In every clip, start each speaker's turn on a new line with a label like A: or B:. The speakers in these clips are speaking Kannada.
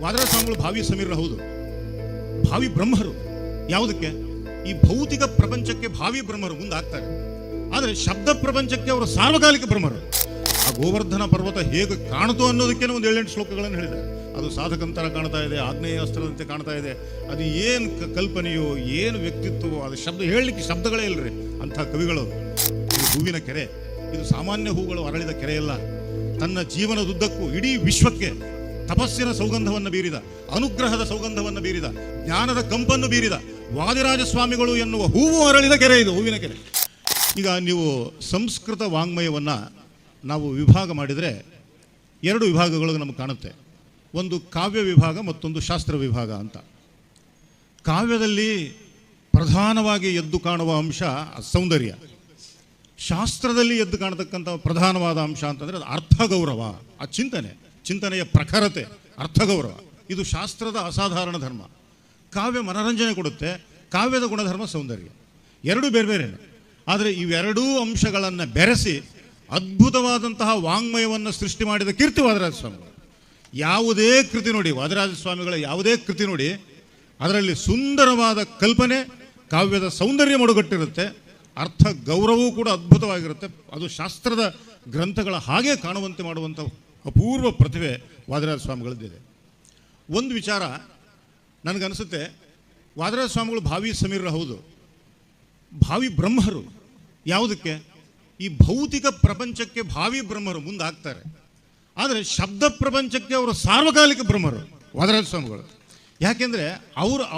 A: ವಾದರಾಜ ಸ್ವಾಮಿಗಳು ಭಾವಿ ಸಮೀರರು ಹೌದು, ಭಾವಿ ಬ್ರಹ್ಮರು. ಯಾವುದಕ್ಕೆ? ಈ ಭೌತಿಕ ಪ್ರಪಂಚಕ್ಕೆ ಭಾವಿ ಬ್ರಹ್ಮರು ಮುಂದಾಗ್ತಾರೆ. ಆದರೆ ಶಬ್ದ ಪ್ರಪಂಚಕ್ಕೆ ಅವರು ಸಾರ್ವಕಾಲಿಕ ಬ್ರಹ್ಮರು. ಆ ಗೋವರ್ಧನ ಪರ್ವತ ಹೇಗೆ ಕಾಣ್ತು ಅನ್ನೋದಕ್ಕೆ ಒಂದು 7-8 ಶ್ಲೋಕಗಳನ್ನು ಹೇಳಿದ್ದಾರೆ. ಅದು ಸಾಧಕಂತರ ಕಾಣ್ತಾ ಇದೆ, ಆಗ್ನೇಯ ಅಸ್ತ್ರದಂತೆ ಕಾಣ್ತಾ ಇದೆ. ಅದು ಏನು ಕಲ್ಪನೆಯೋ, ಏನು ವ್ಯಕ್ತಿತ್ವವೋ, ಅದು ಶಬ್ದ ಹೇಳಲಿಕ್ಕೆ ಶಬ್ದಗಳೇ ಇಲ್ಲರಿ ಅಂಥ ಕವಿಗಳು. ಇದು ಹೂವಿನ ಕೆರೆ, ಇದು ಸಾಮಾನ್ಯ ಹೂಗಳು ಅರಳಿದ ಕೆರೆಯಲ್ಲ. ತನ್ನ ಜೀವನದುದ್ದಕ್ಕೂ ಇಡೀ ವಿಶ್ವಕ್ಕೆ ತಪಸ್ಸಿನ ಸೌಗಂಧವನ್ನು ಬೀರಿದ, ಅನುಗ್ರಹದ ಸೌಗಂಧವನ್ನು ಬೀರಿದ, ಜ್ಞಾನದ ಕಂಪನ್ನು ಬೀರಿದ ವಾದಿರಾಜ ಸ್ವಾಮಿಗಳು ಎನ್ನುವ ಹೂವು ಅರಳಿದ ಕೆರೆ ಇದು, ಹೂವಿನ ಕೆರೆ. ಈಗ ನೀವು ಸಂಸ್ಕೃತ ವಾಂಗ್ಮಯವನ್ನು ನಾವು ವಿಭಾಗ ಮಾಡಿದರೆ 2 ವಿಭಾಗಗಳು ನಮಗೆ ಕಾಣುತ್ತೆ. ಒಂದು ಕಾವ್ಯ ವಿಭಾಗ, ಮತ್ತೊಂದು ಶಾಸ್ತ್ರ ವಿಭಾಗ ಅಂತ. ಕಾವ್ಯದಲ್ಲಿ ಪ್ರಧಾನವಾಗಿ ಎದ್ದು ಕಾಣುವ ಅಂಶ ಸೌಂದರ್ಯ. ಶಾಸ್ತ್ರದಲ್ಲಿ ಎದ್ದು ಕಾಣತಕ್ಕಂಥ ಪ್ರಧಾನವಾದ ಅಂಶ ಅಂತಂದರೆ ಅದು ಅರ್ಥಗೌರವ, ಆ ಚಿಂತನೆಯ ಪ್ರಖರತೆ, ಅರ್ಥಗೌರವ. ಇದು ಶಾಸ್ತ್ರದ ಅಸಾಧಾರಣ ಧರ್ಮ. ಕಾವ್ಯ ಮನರಂಜನೆ ಕೊಡುತ್ತೆ, ಕಾವ್ಯದ ಗುಣಧರ್ಮ ಸೌಂದರ್ಯ. 2 ಬೇರೆ ಬೇರೆನೆ. ಆದರೆ ಇವೆರಡೂ ಅಂಶಗಳನ್ನು ಬೆರೆಸಿ ಅದ್ಭುತವಾದಂತಹ ವಾಂಗ್ಮಯವನ್ನು ಸೃಷ್ಟಿ ಮಾಡಿದ ಕೀರ್ತಿ ವಾದರಾಜ ಸ್ವಾಮಿಗಳು. ಯಾವುದೇ ಕೃತಿ ನೋಡಿ, ವಾದರಾಜ ಸ್ವಾಮಿಗಳ ಯಾವುದೇ ಕೃತಿ ನೋಡಿ, ಅದರಲ್ಲಿ ಸುಂದರವಾದ ಕಲ್ಪನೆ, ಕಾವ್ಯದ ಸೌಂದರ್ಯ ಮಡುಗಟ್ಟಿರುತ್ತೆ, ಅರ್ಥ ಗೌರವವೂ ಕೂಡ ಅದ್ಭುತವಾಗಿರುತ್ತೆ. ಅದು ಶಾಸ್ತ್ರದ ಗ್ರಂಥಗಳ ಹಾಗೆ ಕಾಣುವಂತೆ ಮಾಡುವಂಥ ಅಪೂರ್ವ ಪ್ರತಿಭೆ ವಾದರಾಜ ಸ್ವಾಮಿಗಳದ್ದಿದೆ. ಒಂದು ವಿಚಾರ ನನಗನ್ನಿಸುತ್ತೆ, ವಾದರಾಜ ಸ್ವಾಮಿಗಳು ಭಾವಿ ಸಮೀರರು ಹೌದು, ಭಾವಿ ಬ್ರಹ್ಮರು. ಯಾವುದಕ್ಕೆ? ಈ ಭೌತಿಕ ಪ್ರಪಂಚಕ್ಕೆ ಭಾವಿ ಬ್ರಹ್ಮರು ಮುಂದಾಗ್ತಾರೆ. ಆದರೆ ಶಬ್ದ ಪ್ರಪಂಚಕ್ಕೆ ಅವರು ಸಾರ್ವಕಾಲಿಕ ಬ್ರಹ್ಮರು ವಾದರಾಜ ಸ್ವಾಮಿಗಳು. ಯಾಕೆಂದರೆ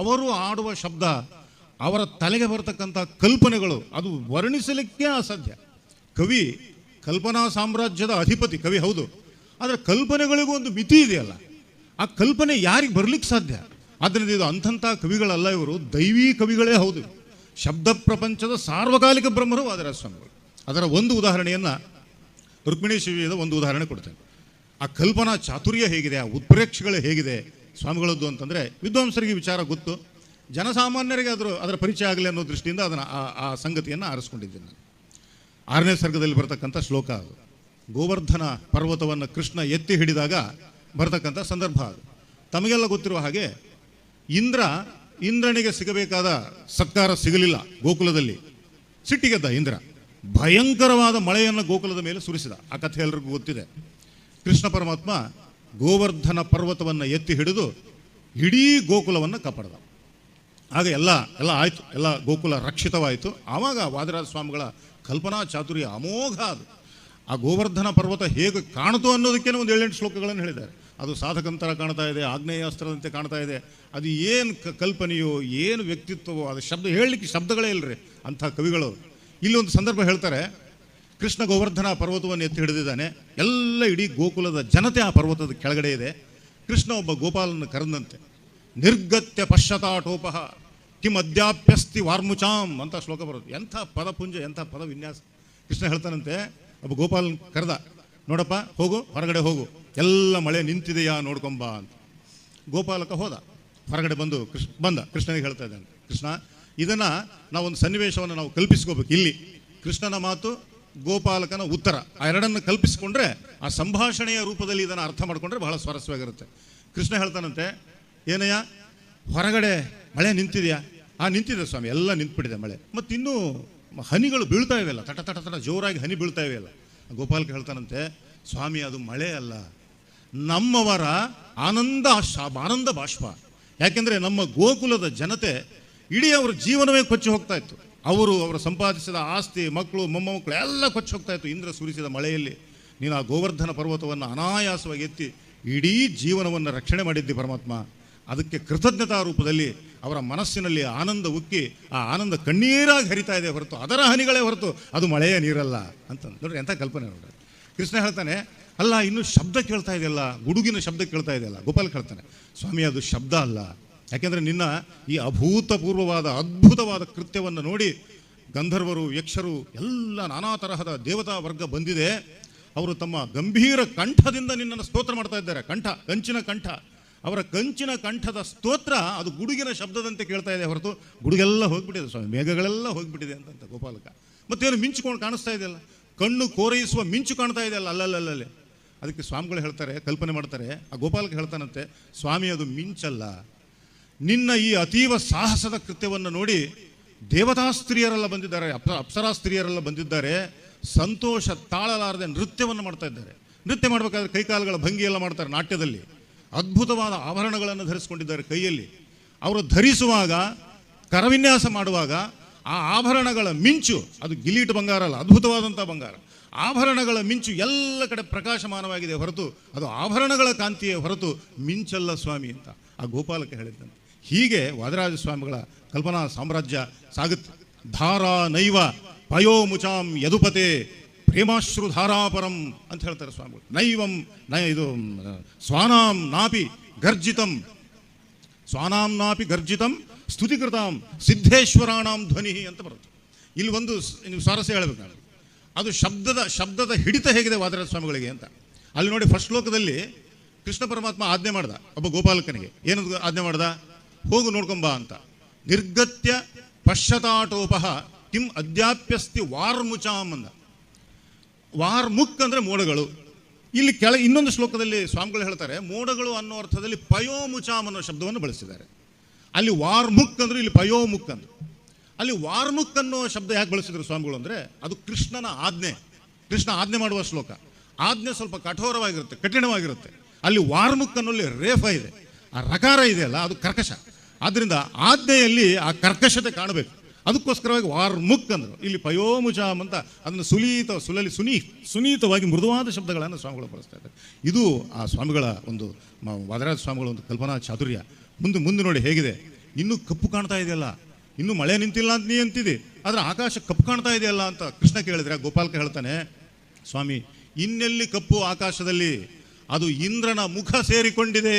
A: ಅವರು ಆಡುವ ಶಬ್ದ, ಅವರ ತಲೆಗೆ ಬರತಕ್ಕಂಥ ಕಲ್ಪನೆಗಳು, ಅದು ವರ್ಣಿಸಲಿಕ್ಕೆ ಅಸಾಧ್ಯ. ಕವಿ ಕಲ್ಪನಾ ಸಾಮ್ರಾಜ್ಯದ ಅಧಿಪತಿ ಕವಿ ಹೌದು, ಆದರೆ ಕಲ್ಪನೆಗಳಿಗೂ ಒಂದು ಮಿತಿ ಇದೆಯಲ್ಲ, ಆ ಕಲ್ಪನೆ ಯಾರಿಗೆ ಬರಲಿಕ್ಕೆ ಸಾಧ್ಯ? ಆದ್ದರಿಂದ ಇದು ಅಂಥಂಥ ಕವಿಗಳಲ್ಲ, ಇವರು ದೈವೀ ಕವಿಗಳೇ ಹೌದು. ಶಬ್ದ ಪ್ರಪಂಚದ ಸಾರ್ವಕಾಲಿಕ ಬ್ರಹ್ಮರು ವಾದರಾಜ ಸ್ವಾಮಿಗಳು. ಅದರ ಒಂದು ಉದಾಹರಣೆಯನ್ನು, ರುಕ್ಮಿಣೀ ಶಿವಿಯದ ಒಂದು ಉದಾಹರಣೆ ಕೊಡ್ತೇನೆ. ಆ ಕಲ್ಪನಾ ಚಾತುರ್ಯ ಹೇಗಿದೆ, ಆ ಉತ್ಪ್ರೇಕ್ಷೆಗಳು ಹೇಗಿದೆ ಸ್ವಾಮಿಗಳದ್ದು ಅಂತಂದರೆ, ವಿದ್ವಾಂಸರಿಗೆ ವಿಚಾರ ಗೊತ್ತು, ಜನಸಾಮಾನ್ಯರಿಗೆ ಅದರ ಪರಿಚಯ ಆಗಲಿ ಅನ್ನೋ ದೃಷ್ಟಿಯಿಂದ ಅದನ್ನು ಆ ಸಂಗತಿಯನ್ನು ಆರಿಸ್ಕೊಂಡಿದ್ದೇನೆ ನಾನು. 6ನೇ ಸರ್ಗದಲ್ಲಿ ಬರ್ತಕ್ಕಂಥ ಶ್ಲೋಕ ಅದು. ಗೋವರ್ಧನ ಪರ್ವತವನ್ನು ಕೃಷ್ಣ ಎತ್ತಿ ಹಿಡಿದಾಗ ಬರ್ತಕ್ಕಂಥ ಸಂದರ್ಭ ಅದು. ತಮಗೆಲ್ಲ ಗೊತ್ತಿರುವ ಹಾಗೆ ಇಂದ್ರನಿಗೆ ಸಿಗಬೇಕಾದ ಸತ್ಕಾರ ಸಿಗಲಿಲ್ಲ ಗೋಕುಲದಲ್ಲಿ. ಸಿಟ್ಟಿಗೆದ್ದ ಇಂದ್ರ, ಭಯಂಕರವಾದ ಮಳೆಯನ್ನು ಗೋಕುಲದ ಮೇಲೆ ಸುರಿಸಿದ. ಆ ಕಥೆ ಎಲ್ಲರಿಗೂ ಗೊತ್ತಿದೆ. ಕೃಷ್ಣ ಪರಮಾತ್ಮ ಗೋವರ್ಧನ ಪರ್ವತವನ್ನು ಎತ್ತಿ ಹಿಡಿದು ಇಡೀ ಗೋಕುಲವನ್ನು ಕಾಪಾಡಿದ. ಆಗ ಎಲ್ಲ ಆಯಿತು, ಎಲ್ಲ ಗೋಕುಲ ರಕ್ಷಿತವಾಯಿತು. ಆವಾಗ ವಾದರಾಜ ಸ್ವಾಮಿಗಳ ಕಲ್ಪನಾ ಚಾತುರ್ಯ ಅಮೋಘ ಅದು. ಆ ಗೋವರ್ಧನ ಪರ್ವತ ಹೇಗೆ ಕಾಣ್ತು ಅನ್ನೋದಕ್ಕೆ ಒಂದು 7-8 ಶ್ಲೋಕಗಳನ್ನು ಹೇಳಿದ್ದಾರೆ. ಅದು ಸಾಧಕಂತರ ಕಾಣ್ತಾ ಇದೆ, ಆಗ್ನೇಯ ಅಸ್ತ್ರದಂತೆ ಕಾಣ್ತಾ ಇದೆ. ಅದು ಏನು ಕಲ್ಪನೆಯೋ, ಏನು ವ್ಯಕ್ತಿತ್ವವೋ, ಅದು ಶಬ್ದ ಹೇಳಲಿಕ್ಕೆ ಶಬ್ದಗಳೇ ಇಲ್ಲರಿ ಅಂಥ ಕವಿಗಳು. ಇಲ್ಲಿ ಒಂದು ಸಂದರ್ಭ ಹೇಳ್ತಾರೆ, ಕೃಷ್ಣ ಗೋವರ್ಧನ ಪರ್ವತವನ್ನು ಎತ್ತಿ ಹಿಡಿದಿದ್ದಾನೆ, ಎಲ್ಲ ಇಡೀ ಗೋಕುಲದ ಜನತೆ ಆ ಪರ್ವತದ ಕೆಳಗಡೆ ಇದೆ. ಕೃಷ್ಣ ಒಬ್ಬ ಗೋಪಾಲನ್ನು ಕರೆದಂತೆ, ನಿರ್ಗತ್ಯ ಪಶ್ಚಾತಾಟೋಪಃ ಕಿಂ ಅದ್ಯಾಪ್ಯಸ್ತಿ ವಾರ್ಮುಚಾಂ ಅಂತ ಶ್ಲೋಕ ಬರುತ್ತೆ. ಎಂಥ ಪದಪುಂಜ, ಎಂಥ ಪದ ವಿನ್ಯಾಸ. ಕೃಷ್ಣ ಹೇಳ್ತಾನಂತೆ, ಒಬ್ಬ ಗೋಪಾಲನ ಕರೆದ, ನೋಡಪ್ಪ ಹೋಗು, ಹೊರಗಡೆ ಹೋಗು, ಎಲ್ಲ ಮಳೆ ನಿಂತಿದೆಯಾ ನೋಡ್ಕೊಂಬ ಅಂತ. ಗೋಪಾಲಕ ಹೋದ, ಹೊರಗಡೆ ಬಂದ ಕೃಷ್ಣನಿಗೆ ಹೇಳ್ತಾ ಇದ್ದಾನೆ, ಕೃಷ್ಣ ಇದನ್ನು ನಾವೊಂದು ಸನ್ನಿವೇಶವನ್ನು ನಾವು ಕಲ್ಪಿಸ್ಕೋಬೇಕು. ಇಲ್ಲಿ ಕೃಷ್ಣನ ಮಾತು, ಗೋಪಾಲಕನ ಉತ್ತರ, ಆ ಎರಡನ್ನು ಕಲ್ಪಿಸಿಕೊಂಡ್ರೆ, ಆ ಸಂಭಾಷಣೆಯ ರೂಪದಲ್ಲಿ ಇದನ್ನು ಅರ್ಥ ಮಾಡಿಕೊಂಡ್ರೆ ಬಹಳ ಸ್ವಾರಸ್ಯವಾಗಿರುತ್ತೆ. ಕೃಷ್ಣ ಹೇಳ್ತಾನಂತೆ, ಏನಯ್ಯ ಹೊರಗಡೆ ಮಳೆ ನಿಂತಿದೆಯಾ? ನಿಂತಿದೆ ಸ್ವಾಮಿ, ಎಲ್ಲ ನಿಂತುಬಿಟ್ಟಿದೆ ಮಳೆ, ಮತ್ತು ಇನ್ನೂ ಹನಿಗಳು ಬೀಳ್ತಾ ಇವೆಯಲ್ಲ, ತಟ ತಟ ತಟ ಜೋರಾಗಿ ಹನಿ ಬೀಳ್ತಾ ಇವೆಯಲ್ಲ. ಗೋಪಾಲಕ ಹೇಳ್ತಾನಂತೆ, ಸ್ವಾಮಿ ಅದು ಮಳೆ ಅಲ್ಲ, ನಮ್ಮವರ ಆನಂದ ಬಾಷ್ಪ. ಯಾಕೆಂದರೆ ನಮ್ಮ ಗೋಕುಲದ ಜನತೆ ಇಡೀ ಅವರ ಜೀವನವೇ ಕೊಚ್ಚಿ ಹೋಗ್ತಾ ಇತ್ತು. ಅವರು ಸಂಪಾದಿಸಿದ ಆಸ್ತಿ, ಮಕ್ಕಳು, ಮೊಮ್ಮಕ್ಕಳು ಎಲ್ಲ ಕೊಚ್ಚಿ ಹೋಗ್ತಾ ಇತ್ತು ಇಂದ್ರ ಸುರಿಸಿದ ಮಳೆಯಲ್ಲಿ. ನೀನು ಆ ಗೋವರ್ಧನ ಪರ್ವತವನ್ನು ಅನಾಯಾಸವಾಗಿ ಎತ್ತಿ ಇಡೀ ಜೀವನವನ್ನು ರಕ್ಷಣೆ ಮಾಡಿದ್ದಿ ಪರಮಾತ್ಮ. ಅದಕ್ಕೆ ಕೃತಜ್ಞತಾ ರೂಪದಲ್ಲಿ ಅವರ ಮನಸ್ಸಿನಲ್ಲಿ ಆನಂದ ಉಕ್ಕಿ, ಆ ಆನಂದ ಕಣ್ಣೀರಾಗಿ ಹರಿತಾ ಇದೆ ಹೊರತು, ಅದರ ಹನಿಗಳೇ ಹೊರತು ಅದು ಮಳೆಯ ನೀರಲ್ಲ ಅಂತ. ನೋಡ್ರಿ ಎಂಥ ಕಲ್ಪನೆ ನೋಡ್ರಿ. ಕೃಷ್ಣ ಹೇಳ್ತಾನೆ, ಅಲ್ಲ ಇನ್ನೂ ಶಬ್ದ ಕೇಳ್ತಾ ಇದೆಯಲ್ಲ, ಗುಡುಗಿನ ಶಬ್ದ ಕೇಳ್ತಾ ಇದೆಯಲ್ಲ. ಗೋಪಾಲ್ ಹೇಳ್ತಾನೆ, ಸ್ವಾಮಿ ಅದು ಶಬ್ದ ಅಲ್ಲ, ಯಾಕೆಂದರೆ ನಿನ್ನ ಈ ಅಭೂತಪೂರ್ವವಾದ ಅದ್ಭುತವಾದ ಕೃತ್ಯವನ್ನು ನೋಡಿ ಗಂಧರ್ವರು, ಯಕ್ಷರು, ಎಲ್ಲ ನಾನಾ ತರಹದ ದೇವತಾ ವರ್ಗ ಬಂದಿದೆ. ಅವರು ತಮ್ಮ ಗಂಭೀರ ಕಂಠದಿಂದ ನಿನ್ನನ್ನು ಸ್ತೋತ್ರ ಮಾಡ್ತಾ ಇದ್ದಾರೆ. ಕಂಚಿನ ಕಂಠ, ಅವರ ಕಂಚಿನ ಕಂಠದ ಸ್ತೋತ್ರ ಅದು ಗುಡುಗಿನ ಶಬ್ದದಂತೆ ಕೇಳ್ತಾ ಇದೆ ಹೊರತು ಗುಡುಗೆಲ್ಲ ಹೋಗ್ಬಿಟ್ಟಿದೆ ಸ್ವಾಮಿ, ಮೇಘಗಳೆಲ್ಲ ಹೋಗ್ಬಿಟ್ಟಿದೆ ಅಂತ ಗೋಪಾಲಕ. ಮತ್ತೇನು ಮಿಂಚುಕೊಂಡು ಕಾಣಿಸ್ತಾ ಇದೆಯಲ್ಲ, ಕಣ್ಣು ಕೋರೈಸುವ ಮಿಂಚು ಕಾಣ್ತಾ ಇದೆಯಲ್ಲ, ಅಲ್ಲಲ್ಲೇ ಅದಕ್ಕೆ ಸ್ವಾಮಿಗಳು ಹೇಳ್ತಾರೆ, ಕಲ್ಪನೆ ಮಾಡ್ತಾರೆ, ಆ ಗೋಪಾಲಕ್ಕೆ ಹೇಳ್ತಾನಂತೆ, ಸ್ವಾಮಿ ಅದು ಮಿಂಚಲ್ಲ, ನಿನ್ನ ಈ ಅತೀವ ಸಾಹಸದ ಕೃತ್ಯವನ್ನು ನೋಡಿ ದೇವತಾ ಸ್ತ್ರೀಯರೆಲ್ಲ ಬಂದಿದ್ದಾರೆ, ಅಪ್ಸರಾ ಸ್ತ್ರೀಯರೆಲ್ಲ ಬಂದಿದ್ದಾರೆ, ಸಂತೋಷ ತಾಳಲಾರದೆ ನೃತ್ಯವನ್ನು ಮಾಡ್ತಾ ಇದ್ದಾರೆ. ನೃತ್ಯ ಮಾಡಬೇಕಾದ್ರೆ ಕೈಕಾಲುಗಳ ಭಂಗಿ ಎಲ್ಲ ಮಾಡ್ತಾರೆ. ನಾಟ್ಯದಲ್ಲಿ ಅದ್ಭುತವಾದ ಆಭರಣಗಳನ್ನು ಧರಿಸಿಕೊಂಡಿದ್ದಾರೆ ಕೈಯಲ್ಲಿ. ಅವರು ಧರಿಸುವಾಗ, ಕರವಿನ್ಯಾಸ ಮಾಡುವಾಗ ಆ ಆಭರಣಗಳ ಮಿಂಚು, ಅದು ಗಿಲೀಟ್ ಬಂಗಾರ ಅಲ್ಲ, ಅದ್ಭುತವಾದಂಥ ಬಂಗಾರ, ಆಭರಣಗಳ ಮಿಂಚು ಎಲ್ಲ ಕಡೆ ಪ್ರಕಾಶಮಾನವಾಗಿದೆ ಹೊರತು ಅದು ಆಭರಣಗಳ ಕಾಂತಿಯೇ ಹೊರತು ಮಿಂಚಲ್ಲ ಸ್ವಾಮಿ ಅಂತ ಆ ಗೋಪಾಲಕ್ಕೆ ಹೇಳಿದ್ದಂತೆ. ಹೀಗೆ ವಾದಿರಾಜ ಸ್ವಾಮಿಗಳ ಕಲ್ಪನಾ ಸಾಮ್ರಾಜ್ಯ ಸಾಗುತ್ತೆ. ಧಾರಾ ನೈವ ಪಯೋ ಮುಚಾಂ ಯದುಪತೆ ಪ್ರೇಮಾಶ್ರು ಧಾರಾಪರಂ ಅಂತ ಹೇಳ್ತಾರೆ ಸ್ವಾಮಿಗಳು. ನೈವಂ ಇದು ಸ್ವಾನಾಂ ನಾಪಿ ಗರ್ಜಿತಂ, ಸ್ವಾನಾಂ ನಾಪಿ ಗರ್ಜಿತಂ ಸ್ತುತಿಕೃತಾಂ ಸಿದ್ಧೇಶ್ವರಾಣಾಂ ಧ್ವನಿ ಅಂತ ಬರುತ್ತೆ. ಇಲ್ಲಿ ಒಂದು ನೀವು ಸ್ವಾರಸ್ಯ ಹೇಳಬೇಕು ನಾನು, ಅದು ಶಬ್ದದ ಹಿಡಿತ ಹೇಗಿದೆ ವಾದಿರಾಜ ಸ್ವಾಮಿಗಳಿಗೆ ಅಂತ. ಅಲ್ಲಿ ನೋಡಿ, ಫಸ್ಟ್ ಶ್ಲೋಕದಲ್ಲಿ ಕೃಷ್ಣ ಪರಮಾತ್ಮ ಆಜ್ಞೆ ಮಾಡ್ದ ಒಬ್ಬ ಗೋಪಾಲಕನಿಗೆ. ಏನದು ಆಜ್ಞೆ ಮಾಡ್ದ? ಹೋಗು ನೋಡ್ಕೊಂಬ ಅಂತ. ನಿರ್ಗತ್ಯ ಪಶ್ಯತಾಟೋಪಹ ಕಿಂ ಅದ್ಯಾಪ್ಯಸ್ತಿ ವಾರ್ಮುಚಾಮ್ ಅಂದ. ವಾರ್ಮುಕ್ ಅಂದರೆ ಮೋಡಗಳು. ಇಲ್ಲಿ ಇನ್ನೊಂದು ಶ್ಲೋಕದಲ್ಲಿ ಸ್ವಾಮಿಗಳು ಹೇಳ್ತಾರೆ, ಮೋಡಗಳು ಅನ್ನೋ ಅರ್ಥದಲ್ಲಿ ಪಯೋಮುಚಾಮ್ ಅನ್ನೋ ಶಬ್ದವನ್ನು ಬಳಸಿದ್ದಾರೆ. ಅಲ್ಲಿ ವಾರ್ಮುಕ್ ಅಂದ್ರೆ ಇಲ್ಲಿ ಪಯೋಮುಕ್ ಅಂದ್ರೆ. ಅಲ್ಲಿ ವಾರ್ಮುಕ್ ಅನ್ನೋ ಶಬ್ದ ಯಾಕೆ ಬಳಸಿದ್ರು ಸ್ವಾಮಿಗಳು ಅಂದರೆ, ಅದು ಕೃಷ್ಣನ ಆಜ್ಞೆ, ಕೃಷ್ಣ ಆಜ್ಞೆ ಮಾಡುವ ಶ್ಲೋಕ. ಆಜ್ಞೆ ಸ್ವಲ್ಪ ಕಠೋರವಾಗಿರುತ್ತೆ, ಕಠಿಣವಾಗಿರುತ್ತೆ. ಅಲ್ಲಿ ವಾರ್ಮುಕ್ ಅನ್ನೋಲ್ಲಿ ರೇಫ ಇದೆ, ಆ ರಕಾರ ಇದೆಯಲ್ಲ ಅದು ಕರ್ಕಶ. ಆದ್ದರಿಂದ ಆಜ್ಞೆಯಲ್ಲಿ ಆ ಕರ್ಕಶತೆ ಕಾಣಬೇಕು. ಅದಕ್ಕೋಸ್ಕರವಾಗಿ ವಾರ್ಮುಕ್ ಅಂದರು. ಇಲ್ಲಿ ಪಯೋಮುಚಾಮ್ ಅಂತ ಅದನ್ನು ಸುನೀತವಾಗಿ ಮೃದುವಾದ ಶಬ್ದಗಳನ್ನು ಸ್ವಾಮಿಗಳು ಬಳಸ್ತಾ ಇದ್ದಾರೆ. ಇದು ಆ ಸ್ವಾಮಿಗಳ ಒಂದು ವಾದಿರಾಜ ಸ್ವಾಮಿಗಳ ಒಂದು ಕಲ್ಪನಾ ಚಾತುರ್ಯ. ಮುಂದೆ ನೋಡಿ ಹೇಗಿದೆ. ಇನ್ನೂ ಕಪ್ಪು ಕಾಣ್ತಾ ಇದೆಯಲ್ಲ, ಇನ್ನೂ ಮಳೆ ನಿಂತಿಲ್ಲ ಅಂತ ನೀ ಅಂತಿದೆ, ಆದರೆ ಆಕಾಶ ಕಪ್ಪು ಕಾಣ್ತಾ ಇದೆಯಲ್ಲ ಅಂತ ಕೃಷ್ಣ ಕೇಳಿದ್ರೆ ಗೋಪಾಲಕ ಹೇಳ್ತಾನೆ, ಸ್ವಾಮಿ ಇನ್ನೆಲ್ಲಿ ಕಪ್ಪು ಆಕಾಶದಲ್ಲಿ, ಅದು ಇಂದ್ರನ ಮುಖ ಸೇರಿಕೊಂಡಿದೆ.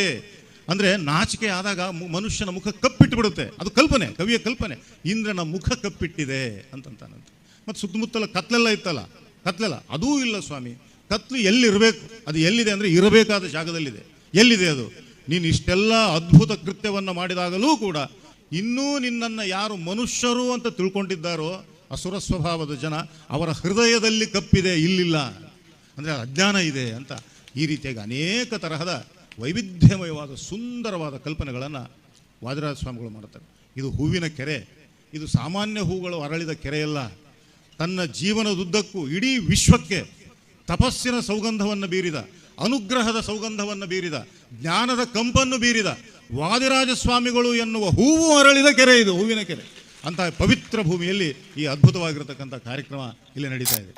A: ಅಂದರೆ ನಾಚಿಕೆ ಆದಾಗ ಮನುಷ್ಯನ ಮುಖ ಕಪ್ಪಿಟ್ಟು ಬಿಡುತ್ತೆ. ಅದು ಕಲ್ಪನೆ, ಕವಿಯ ಕಲ್ಪನೆ. ಇಂದ್ರನ ಮುಖ ಕಪ್ಪಿಟ್ಟಿದೆ ಅಂತಂತಾನಂತೆ. ಮತ್ತು ಸುತ್ತಮುತ್ತಲ ಕತ್ಲೆಲ್ಲ ಇತ್ತಲ್ಲ, ಕತ್ಲೆಲ್ಲ ಅದೂ ಇಲ್ಲ ಸ್ವಾಮಿ. ಕತ್ಲು ಎಲ್ಲಿರಬೇಕು, ಅದು ಎಲ್ಲಿದೆ ಅಂದರೆ ಇರಬೇಕಾದ ಜಾಗದಲ್ಲಿದೆ. ಎಲ್ಲಿದೆ ಅದು? ನೀನು ಇಷ್ಟೆಲ್ಲ ಅದ್ಭುತ ಕೃತ್ಯವನ್ನು ಮಾಡಿದಾಗಲೂ ಕೂಡ ಇನ್ನೂ ನಿನ್ನನ್ನು ಯಾರು ಮನುಷ್ಯರು ಅಂತ ತಿಳ್ಕೊಂಡಿದ್ದಾರೋ ಅಸುರ ಸ್ವಭಾವದ ಜನ, ಅವರ ಹೃದಯದಲ್ಲಿ ಕಪ್ಪಿದೆ, ಇಲ್ಲಿಲ್ಲ. ಅಂದರೆ ಅಜ್ಞಾನ ಇದೆ ಅಂತ. ಈ ರೀತಿಯಾಗಿ ಅನೇಕ ತರಹದ ವೈವಿಧ್ಯಮಯವಾದ ಸುಂದರವಾದ ಕಲ್ಪನೆಗಳನ್ನು ವಾದಿರಾಜ ಸ್ವಾಮಿಗಳು ಮಾಡ್ತಾರೆ. ಇದು ಹೂವಿನ ಕೆರೆ, ಇದು ಸಾಮಾನ್ಯ ಹೂಗಳು ಅರಳಿದ ಕೆರೆಯಲ್ಲ. ತನ್ನ ಜೀವನದುದ್ದಕ್ಕೂ ಇಡೀ ವಿಶ್ವಕ್ಕೆ ತಪಸ್ಸಿನ ಸೌಗಂಧವನ್ನು ಬೀರಿದ, ಅನುಗ್ರಹದ ಸೌಗಂಧವನ್ನು ಬೀರಿದ, ಜ್ಞಾನದ ಕಂಪನ್ನು ಬೀರಿದ ವಾದಿರಾಜ ಸ್ವಾಮಿಗಳು ಎನ್ನುವ ಹೂವು ಅರಳಿದ ಕೆರೆ ಇದು, ಹೂವಿನ ಕೆರೆ. ಅಂತಹ ಪವಿತ್ರ ಭೂಮಿಯಲ್ಲಿ ಈ ಅದ್ಭುತವಾಗಿರತಕ್ಕಂಥ ಕಾರ್ಯಕ್ರಮ ಇಲ್ಲಿ ನಡೀತಾ ಇದೆ.